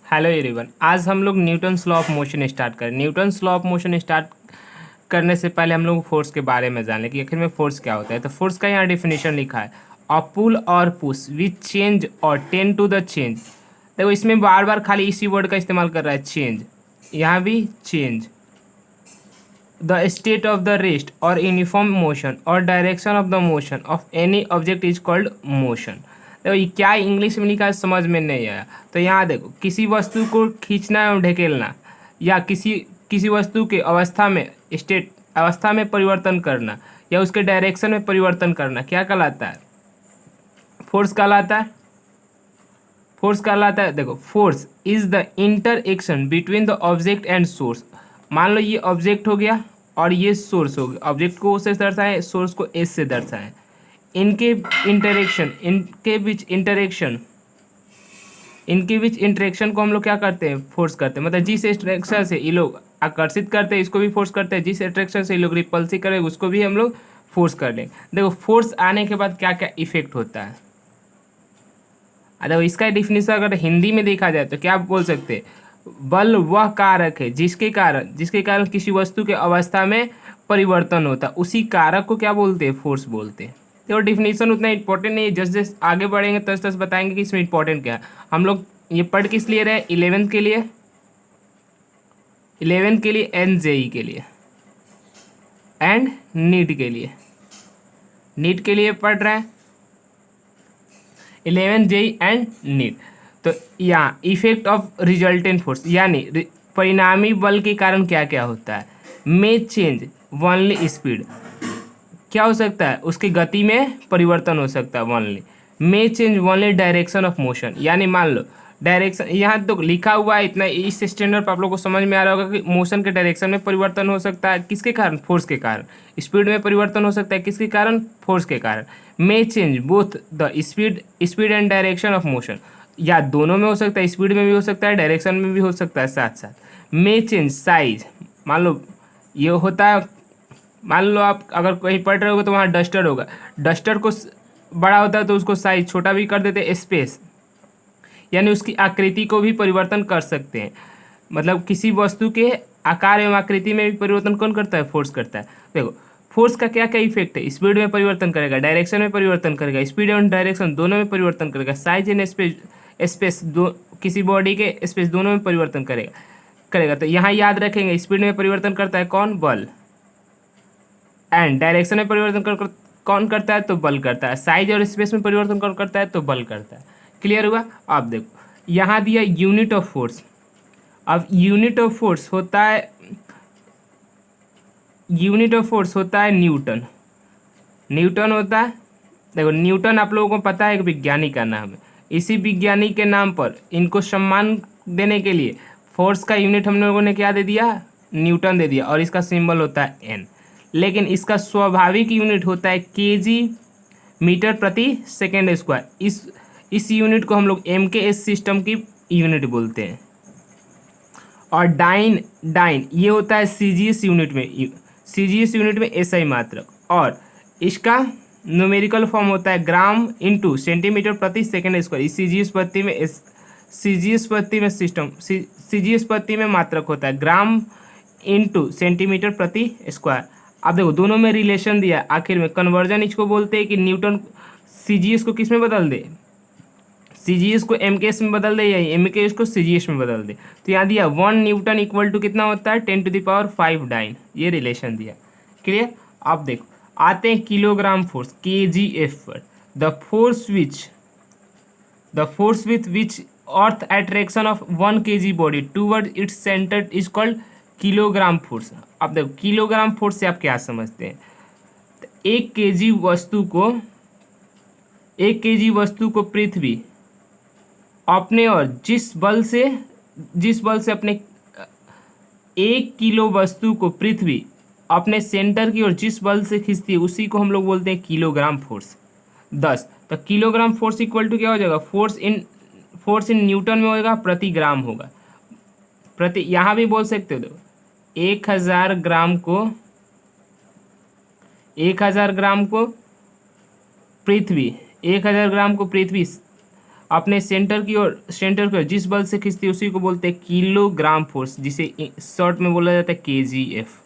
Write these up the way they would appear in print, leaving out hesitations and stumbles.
Hello everyone, आज हम लोग Newton's law of motion start करें। Newton's law of motion start करने से पहले हम लोग फोर्स के बारे में जान लें कि आखिर में फोर्स क्या होता है। तो फोर्स का यहाँ डेफिनेशन लिखा है, अ पुल और पुश विच चेंज और टेंड टू द चेंज। देखो इसमें बार बार खाली इसी वर्ड का इस्तेमाल कर रहा है, चेंज, यहाँ भी change the state of the rest और यूनिफॉर्म मोशन और direction of the motion of any object is called motion. देखो ये क्या इंग्लिश में लिखा है समझ में नहीं आया, तो यहाँ देखो किसी वस्तु को खींचना और ढकेलना या किसी वस्तु के अवस्था में स्टेट अवस्था में परिवर्तन करना या उसके डायरेक्शन में परिवर्तन करना क्या कहलाता है? फोर्स कहलाता है। फोर्स कहलाता है, देखो force is the inter action between the object and source. मान लो ये ऑब्जेक्ट हो गया और ये सोर्स हो गया। ऑब्जेक्ट को O से दर्शाएं, सोर्स को S से दर्शाएं। इनके बीच इंटरेक्शन को हम लोग क्या करते हैं? फोर्स करते हैं। मतलब जिस इंटरेक्शन से ये लोग आकर्षित करते हैं इसको भी फोर्स करते हैं, जिस इंटरेक्शन से ये लोग रिपल्सिव करेंगे उसको भी हम लोग फोर्स कर लेंगे। देखो फोर्स आने के बाद क्या क्या इफेक्ट होता है। अगर इसका डिफिनेशन अगर हिंदी में देखा जाए तो क्या बोल सकते हैं? बल वह कारक है जिसके कारण किसी वस्तु के अवस्था में परिवर्तन होता है, उसी कारक को क्या बोलते हैं? फोर्स बोलते हैं। तो डिफिनेशन उतना इंपॉर्टेंट नहीं है, जस्ट जस्ट आगे बढ़ेंगे तस तस बताएंगे कि इसमें इंपॉर्टेंट क्या है। हम लोग ये पढ़ किस लिए रहे? 11th के लिए, NJE के लिए एंड नीट के लिए पढ़ रहे हैं। 11 JEE एंड नीट। तो यहाँ इफेक्ट ऑफ रिजल्टेंट फोर्स यानी परिणामी बल के कारण क्या क्या होता है? मे चेंज वनली स्पीड, क्या हो सकता है? उसकी गति में परिवर्तन हो सकता है only. May change only direction of motion, यानी मान लो डायरेक्शन, यहाँ तो लिखा हुआ है इतना, इस स्टैंडर्ड पर आप लोग को समझ में आ रहा होगा कि मोशन के डायरेक्शन में परिवर्तन हो सकता है किसके कारण? फोर्स के कारण। स्पीड में परिवर्तन हो सकता है किसके कारण? फोर्स के कारण। मे change both the speed and direction of motion, या दोनों में हो सकता है, स्पीड में भी हो सकता है, डायरेक्शन में भी हो सकता है साथ साथ। मे चेंज साइज, मान लो ये होता है, मान लो आप अगर कहीं पढ़ रहे होगे तो वहाँ डस्टर होगा, डस्टर को बड़ा होता है तो उसको साइज छोटा भी कर देते हैं, स्पेस, यानी उसकी आकृति को भी परिवर्तन कर सकते हैं। मतलब किसी वस्तु के आकार एवं आकृति में भी परिवर्तन कौन करता है? फोर्स करता है। देखो फोर्स का क्या क्या इफेक्ट है? स्पीड में परिवर्तन करेगा, डायरेक्शन में परिवर्तन करेगा, स्पीड एवं डायरेक्शन दोनों में परिवर्तन करेगा, साइज एंड स्पेस किसी बॉडी के स्पेस दोनों में परिवर्तन करेगा। तो यहाँ याद रखेंगे, स्पीड में परिवर्तन करता है कौन? बल। एंड डायरेक्शन में परिवर्तन कौन करता है? तो बल करता है। साइज और स्पेस में परिवर्तन कौन करता है? तो बल करता है। क्लियर हुआ? आप देखो यहाँ दिया यूनिट ऑफ फोर्स। अब यूनिट ऑफ फोर्स होता है न्यूटन होता है। देखो न्यूटन आप लोगों को पता है, एक विज्ञानी का नाम है। इसी विज्ञानी के नाम पर इनको सम्मान देने के लिए फोर्स का यूनिट हम लोगों ने क्या दे दिया? न्यूटन दे दिया, और इसका सिंबल होता है N। लेकिन इसका स्वाभाविक यूनिट होता है kg मीटर प्रति सेकेंड स्क्वायर। इस यूनिट को हम लोग MKS सिस्टम की यूनिट बोलते हैं। और डाइन ये होता है CGS यूनिट में SI मात्रक, और इसका न्यूमेरिकल फॉर्म होता है ग्राम इंटू सेंटीमीटर प्रति सेकेंड स्क्वायर। इस CGS पत्ती में मात्रक होता है ग्राम इंटू सेंटीमीटर प्रति स्क्वायर। अब देखो दोनों में रिलेशन दिया, आखिर में कन्वर्जन इसको बोलते हैं कि न्यूटन CGS को किस में बदल दे? CGS को MKS में बदल दे या MKS को CGS में बदल दे। तो यहाँ दिया 1 न्यूटन इक्वल टू कितना होता है? 10⁵ डाइन, ये रिलेशन दिया। क्लियर? आप देखो आते हैं किलोग्राम फोर्स kgf पर। The force with which earth attraction of 1 kg body toward its centre is called kilogram force. अब देखो किलोग्राम फोर्स से आप क्या समझते हैं? तो 1 kg वस्तु को पृथ्वी अपने और जिस बल से अपने 1 किलो वस्तु को पृथ्वी अपने सेंटर की ओर जिस बल से खींचती है उसी को हम लोग बोलते हैं किलोग्राम फोर्स। 10 तो किलोग्राम फोर्स इक्वल टू क्या हो जाएगा? फोर्स इन न्यूटन में होगा, प्रति ग्राम होगा। यहाँ भी बोल सकते हो, 1000 ग्राम को पृथ्वी अपने सेंटर की ओर जिस बल से खींचती है उसी को बोलते हैं किलोग्राम फोर्स, जिसे शॉर्ट में बोला जाता है केजीएफ।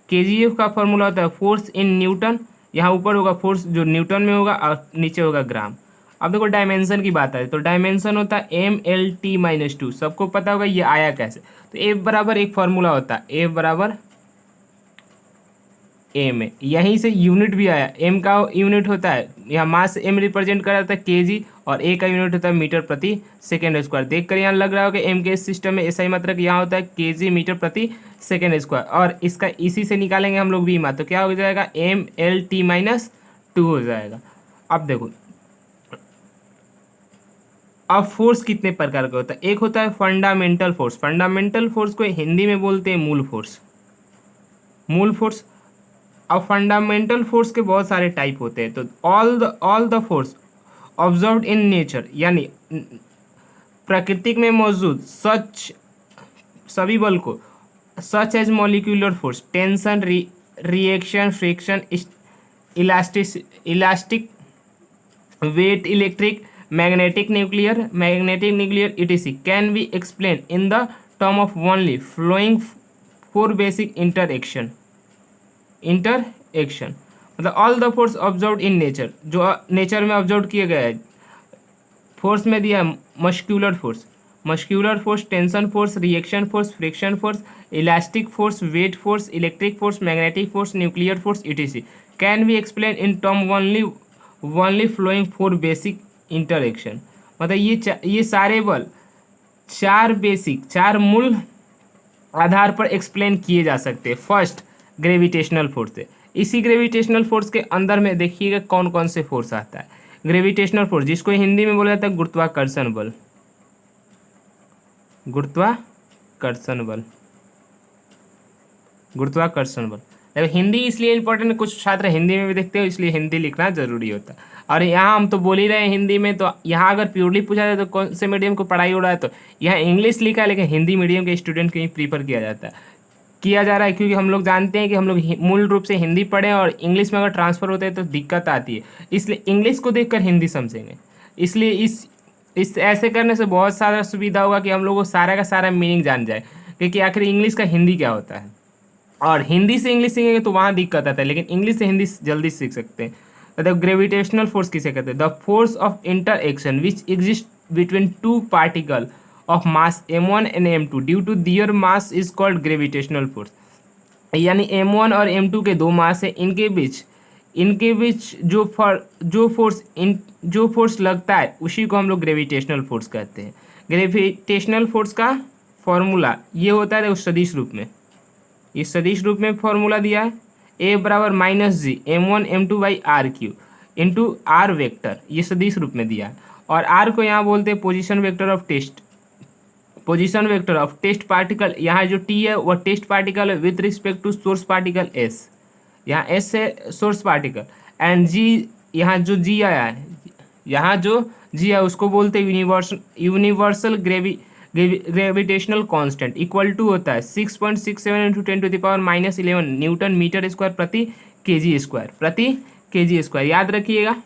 केजीएफ का फॉर्मूला होता है फोर्स इन न्यूटन, यहाँ ऊपर होगा फोर्स जो न्यूटन में होगा और नीचे होगा ग्राम। अब देखो डायमेंशन की बात है तो डायमेंशन होता है MLT-2। सबको पता होगा ये आया कैसे, तो F बराबर एक फॉर्मूला होता है F बराबर M है, यहीं से यूनिट भी आया। M का यूनिट होता है, यहाँ मास M रिप्रेजेंट कर रहा था kg और A का यूनिट होता है मीटर प्रति सेकेंड स्क्वायर। देख कर यहाँ लग रहा होगा M के इस सिस्टम में ऐसा ही मतलब यहाँ होता है kg मीटर प्रति सेकेंड स्क्वायर, और इसका इसी से निकालेंगे हम लोग भी मान, तो क्या हो जाएगा MLT-2 हो जाएगा। अब देखो अब फोर्स कितने प्रकार का होता है, एक होता है फंडामेंटल फोर्स। फंडामेंटल फोर्स को हिंदी में बोलते हैं मूल फोर्स, मूल फोर्स। अब फंडामेंटल फोर्स के बहुत सारे टाइप होते हैं, तो all the force observed in nature, यानी प्राकृतिक में मौजूद सभी बल को, such as molecular force, tension, reaction, friction, elastic, weight, electric, magnetic nuclear etc. can be explained in the term of only flowing four basic interaction मतलब all the force observed in nature, जो nature में observe किए गए हैं। Force में दिया है muscular force, tension force, reaction force, friction force, elastic force, weight force, electric force, magnetic force, nuclear force etc. Can be explain in term only following four basic interaction. मतलब ये सारे बल चार मूल आधार पर एक्सप्लेन किए जा सकते हैं। फर्स्ट ग्रेविटेशनल फोर्स है, इसी ग्रेविटेशनल फोर्स के अंदर में देखिएगा कौन कौन से फोर्स आता है। ग्रेविटेशनल फोर्स जिसको हिंदी में बोला जाता है गुरुत्वाकर्षण बल, देखो हिंदी इसलिए इंपॉर्टेंट है, कुछ छात्र हिंदी में भी देखते हो इसलिए हिंदी लिखना जरूरी होता है। और यहाँ हम तो बोल ही रहे हैं हिंदी में, तो यहाँ अगर प्योरली पूछा जाए तो कौन से मीडियम को पढ़ाई हो रहा है, तो यहाँ इंग्लिश लिखा है, लेकिन हिंदी मीडियम के स्टूडेंट को ही प्रीफर किया जा रहा है, क्योंकि हम लोग जानते हैं कि हम लोग मूल रूप से हिंदी पढ़ें और इंग्लिश में अगर ट्रांसफ़र होते हैं तो दिक्कत आती है, इसलिए इंग्लिश को देखकर हिंदी समझेंगे। इसलिए इस ऐसे करने से बहुत सारा सुविधा होगा कि हम लोग को सारा का सारा मीनिंग जान जाए, क्योंकि आखिर इंग्लिश का हिंदी क्या होता है, और हिंदी से इंग्लिश सीखेंगे तो वहाँ दिक्कत आता है, लेकिन इंग्लिश से हिंदी जल्दी सीख सकते हैं। मतलब ग्रेविटेशनल फोर्स किसे कहते हैं, the force of interaction which exist between two particle of mass m1 and m2 due to their mass is called gravitational force. यानी m1 और m2 के दो मास है, इनके बीच जो फोर्स लगता है उसी को हम लोग ग्रेविटेशनल फोर्स कहते हैं। ग्रेविटेशनल फोर्स का फॉर्मूला ये होता है, देखो सदिश रूप में, इस सदिश रूप में फॉर्मूला दिया है A बराबर -g m1 m2 by r cube into r vector, ये सदिश रूप में दिया है। और आर को यहाँ बोलते हैं position vector of test particle. यहाँ जो टी है वह टेस्ट पार्टिकल है with respect to source particle s, यहाँ s है सोर्स पार्टिकल, एंड g यहाँ जो g आया है, यहाँ जो g है उसको बोलते हैं universal gravitational constant, equal to होता है 6.67 इंटू 10⁻11 न्यूटन मीटर स्क्वायर प्रति केजी स्क्वायर। याद रखिएगा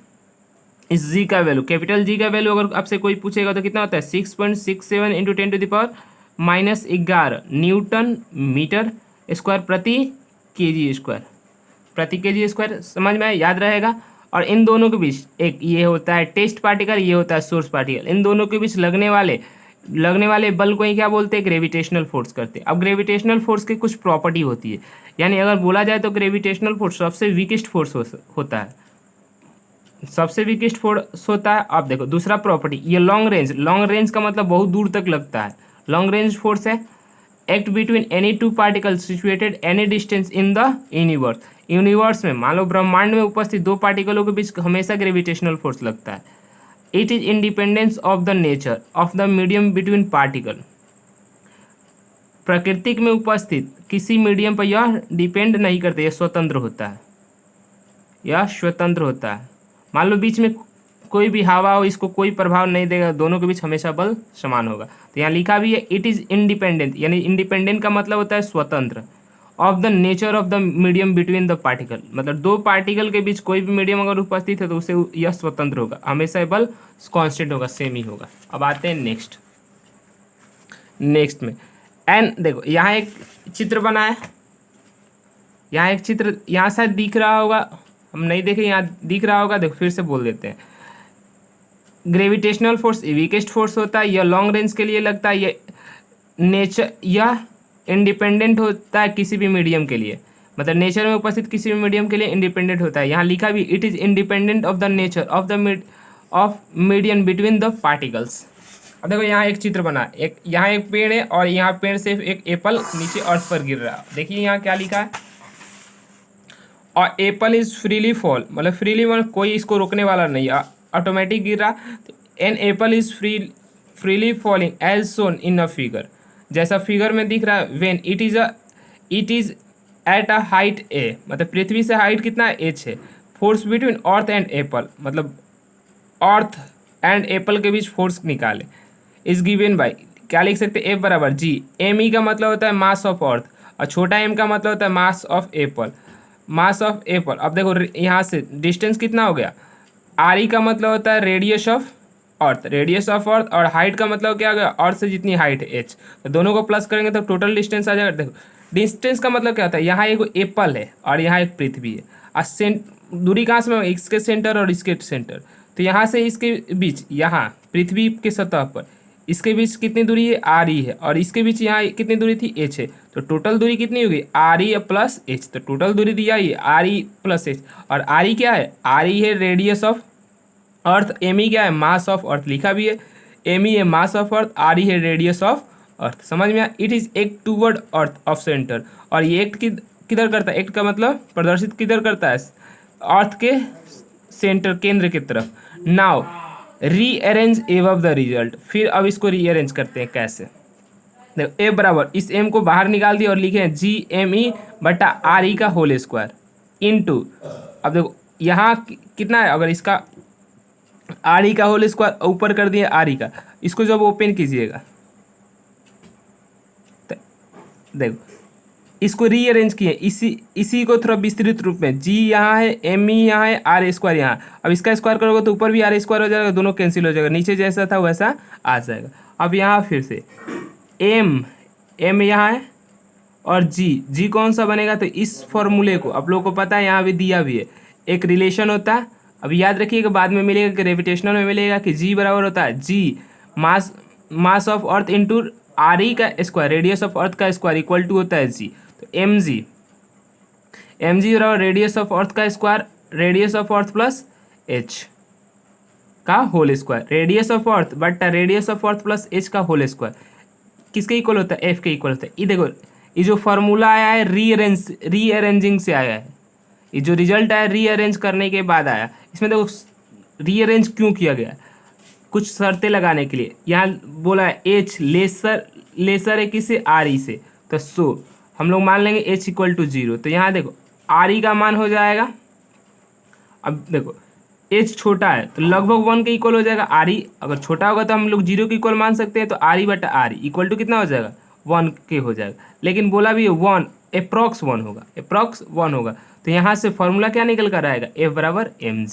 इस जी का वैल्यू, कैपिटल जी का वैल्यू अगर आपसे कोई पूछेगा तो कितना होता है 6.67 इंटू 10⁻11 न्यूटन मीटर स्क्वायर प्रति केजी स्क्वायर। समझ में याद रहेगा। और इन दोनों के बीच एक ये होता है टेस्ट पार्टिकल, ये होता है सोर्स पार्टिकल, इन दोनों के बीच लगने वाले बल को ही क्या बोलते हैं, ग्रेविटेशनल फोर्स करते हैं। अब ग्रेविटेशनल फोर्स की कुछ प्रॉपर्टी होती है, यानी अगर बोला जाए तो ग्रेविटेशनल फोर्स सबसे वीकेस्ट फोर्स होता है, अब देखो दूसरा प्रॉपर्टी, ये लॉन्ग रेंज का मतलब बहुत दूर तक लगता है। लॉन्ग रेंज फोर्स है act between any two particle situated any distance in the universe में, मान लो ब्रह्मांड में उपस्थित दो पार्टिकलों के बीच हमेशा ग्रेविटेशनल फोर्स लगता है। It is independence of the nature of the medium between particle, प्रकृतिक में उपस्थित किसी मीडियम पर यह डिपेंड नहीं करते, यह स्वतंत्र होता है। मान लो बीच में कोई भी हवा हो, इसको कोई प्रभाव नहीं देगा, दोनों के बीच हमेशा बल समान होगा। तो यहाँ लिखा भी है इट इज इंडिपेंडेंट, यानी इंडिपेंडेंट का मतलब होता है स्वतंत्र, of the nature of the medium between the particle, मतलब दो पार्टिकल के बीच कोई भी मीडियम अगर उपस्थित है तो उसे यह स्वतंत्र होगा, हमेशा बल कांस्टेंट होगा, सेम ही होगा। अब आते हैं नेक्स्ट में एन, देखो यहाँ एक चित्र बना है, यहाँ एक चित्र यहाँ शायद दिख रहा होगा, हम नहीं देखे, यहाँ दिख रहा होगा, देखो फिर से बोल देते हैं। ग्रेविटेशनल फोर्स वीकेस्ट फोर्स होता है, यह लॉन्ग रेंज के लिए लगता है, यह इंडिपेंडेंट होता है किसी भी मीडियम के लिए, मतलब नेचर में उपस्थित किसी भी मीडियम के लिए इंडिपेंडेंट होता है। यहाँ लिखा भी it is independent of the nature of medium between the particles. अब देखो यहाँ एक चित्र बना, एक यहाँ एक पेड़ है और यहाँ पेड़ से एक एप्पल नीचे अर्थ पर गिर रहा है। देखिए यहाँ क्या लिखा है, और एप्पल इज फ्रीली फॉल, मतलब फ्रीली मतलब कोई इसको रोकने वाला नहीं, ऑटोमेटिक गिर रहा। An apple is freely falling as shown in a figure, जैसा फिगर में दिख रहा है। When it is at a height a, मतलब पृथ्वी से हाइट कितना है, एच है। Force between earth and apple, मतलब अर्थ एंड एप्पल के बीच फोर्स निकाले, इज गिवन बाय, क्या लिख सकते हैं, एफ बराबर जी। एम ई का मतलब होता है मास ऑफ अर्थ और छोटा एम का मतलब होता है mass of Apple, mass of Apple. अब देखो यहाँ से डिस्टेंस कितना हो गया, आर ई का मतलब होता है radius of earth, radius of अर्थ, और हाइट का मतलब क्या हो गया, अर्थ से जितनी हाइट है एच, तो दोनों को प्लस करेंगे तो टोटल डिस्टेंस आ जाएगा। देखो डिस्टेंस का मतलब क्या होता है, यहाँ एक एप्पल है और यहाँ एक पृथ्वी है, और दूरी कहाँ से, इसके सेंटर और इसके सेंटर, तो यहाँ से इसके बीच, यहाँ पृथ्वी के सतह पर इसके बीच कितनी दूरी है, आर ई है, और इसके बीच यहाँ कितनी दूरी थी, एच है, तो टोटल दूरी कितनी होगी, आर ई प्लस एच, तो टोटल दूरी दिया ही आर ई प्लस एच, और आर ई क्या है, आर ई है radius of earth, m e क्या है, मास ऑफ अर्थ लिखा भी है, एम ई है मास ऑफ अर्थ, आर ई है रेडियस ऑफ अर्थ, समझ में आया। It is act toward earth of centre, और ये एक्ट किधर करता है, एक्ट का मतलब प्रदर्शित किधर करता है, अर्थ के सेंटर केंद्र की तरफ। Now rearrange above the result, फिर अब इसको रीअरेंज करते हैं कैसे, देखो ए बराबर, इस एम को बाहर निकाल दिया और लिखे हैं जी एम ई बटा आर ई का होल स्क्वायर इनटू, अब देखो यहाँ कितना है, अगर इसका आर ई का होल स्क्वायर ऊपर कर दिया आर ई का, इसको जब ओपन कीजिएगा देखो इसको रीअरेंज किए, इसी को थोड़ा विस्तृत रूप में, जी यहाँ है, एम ई यहाँ है, आर स्क्वायर यहाँ, अब इसका स्क्वायर करोगे तो ऊपर भी आर स्क्वायर हो जाएगा, दोनों कैंसिल हो जाएगा, नीचे जैसा था वैसा आ जाएगा। अब यहाँ फिर से एम यहाँ है और जी कौन सा बनेगा, तो इस फॉर्मूले को आप लोगों को पता है, यहाँ भी दिया भी है, एक रिलेशन होता है, अब याद रखिएगा बाद में मिलेगा, ग्रेविटेशनल में मिलेगा कि जी बराबर होता है g mass of earth into R E का स्क्वायर, रेडियस ऑफ अर्थ का स्क्वायर इक्वल टू होता है जी, तो एम जी बराबर रेडियस ऑफ अर्थ का square, radius of earth plus H का whole square, radius of earth बटा radius of earth plus H का होल स्क्वायर किसके इक्वल होता है, एफ के इक्वल होता है। ये देखो ये जो फॉर्मूला आया है रीअरेंजिंग से आया है, ये जो रिजल्ट आया रीअरेंज करने के बाद आया, इसमें देखो रीअरेंज क्यों किया गया, कुछ शर्तें लगाने के लिए। यहाँ बोला है एच लेसर है किससे, आर ई से, तो सो हम लोग मान लेंगे एच इक्वल टू 0, तो यहाँ देखो आर ई का मान हो जाएगा, अब देखो एच छोटा है तो लगभग 1 के इक्वल हो जाएगा, आर ई अगर छोटा होगा तो हम लोग 0 के इक्वल मान सकते हैं, तो आर ई बटा आर ई इक्वल टू कितना हो जाएगा, 1 के हो जाएगा, लेकिन बोला भी 1 अप्रॉक्स 1 होगा, तो यहाँ से फॉर्मूला क्या निकल कर आएगा, एफ बराबर एम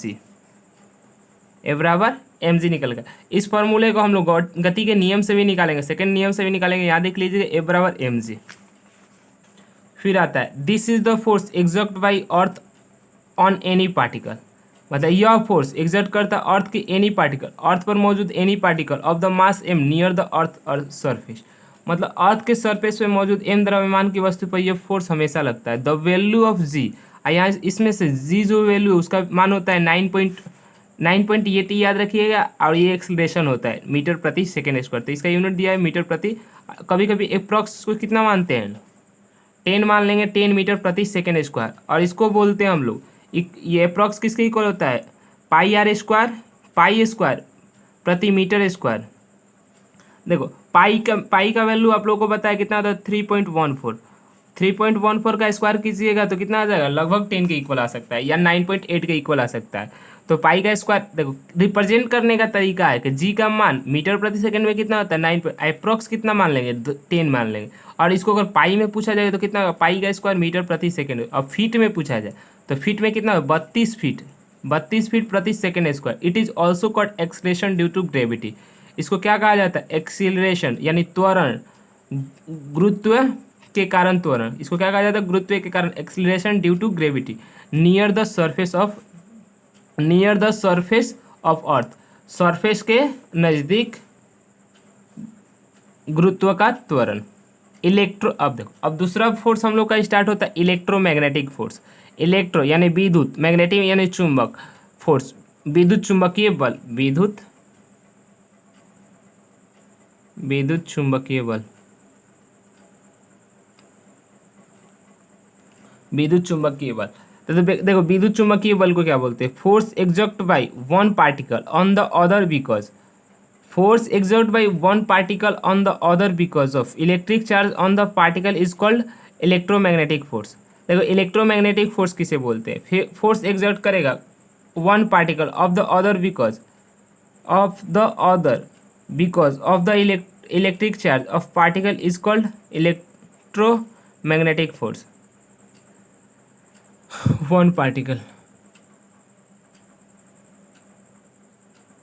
जी निकल गया। इस फॉर्मूले को हम लोग गति के नियम से भी निकालेंगे, सेकंड नियम से भी निकालेंगे, यहाँ देख लीजिए एफ बराबर एम जी। फिर आता है this is the force exert by earth on any particle, मतलब यह फोर्स एग्जर्ट करता अर्थ की एनी पार्टिकल, अर्थ पर मौजूद any particle of the mass am near the earth surface, मतलब अर्थ के सरफेस पे मौजूद एम द्रव्यमान की वस्तु पर यह फोर्स हमेशा लगता है। द वैल्यू ऑफ जी, यहाँ इसमें से जी जो वैल्यू है उसका मान होता है 9.8 याद रखिएगा, और ये एक्सेलरेशन होता है मीटर प्रति सेकेंड स्क्वायर, तो इसका यूनिट दिया है मीटर प्रति, कभी कभी अप्रॉक्स को कितना मानते हैं 10 मान लेंगे, 10 मीटर प्रति सेकेंड स्क्वायर, और इसको बोलते हैं हम लोग, ये अप्रॉक्स किसके इक्वल होता है, पाई स्क्वायर प्रति मीटर स्क्वायर। देखो पाई का वैल्यू आप लोगों को पता है कितना होता है, 3.14 का स्क्वायर कीजिएगा तो कितना आ जाएगा, लगभग 10 के इक्वल आ सकता है, या 9.8 के इक्वल आ सकता है। तो पाई का स्क्वायर देखो रिप्रेजेंट करने का तरीका है कि जी का मान मीटर प्रति सेकंड में कितना होता है, 9, अप्रॉक्स कितना मान लेंगे, 10 मान लेंगे, और इसको अगर पाई में पूछा जाए तो कितना होगा, पाई का स्क्वायर मीटर प्रति सेकेंड। और फीट में पूछा जाए तो फीट में कितना होगा, 32 फीट प्रति second square. It is also called acceleration due to gravity. इसको क्या कहा जाता है, एक्सीलरेशन यानी त्वरण, गुरुत्व के कारण त्वरण। इसको क्या कहा जाता है, गुरुत्व के कारण, acceleration due to gravity near the surface of earth, surface के नज़दीक गुरुत्व का त्वरण। अब देखो, अब दूसरा फोर्स हम लोग का स्टार्ट होता है इलेक्ट्रोमैग्नेटिक फोर्स। इलेक्ट्रो यानी विद्युत, मैग्नेटिक यानी चुंबक फोर्स, विद्युत चुंबकीय बल, विद्युत चुंबकीय बल, विद्युत चुंबकीय बल। तो देखो विद्युत चुंबकीय बल को क्या बोलते हैं, force exert by one particle on the other because, force exert by one particle on the other because of electric charge on the particle is called electromagnetic force. देखो इलेक्ट्रोमैग्नेटिक फोर्स किसे बोलते हैं, फिर फोर्स एक्सर्ट करेगा one particle of the other because of the electric charge of particle is called electromagnetic force. One particle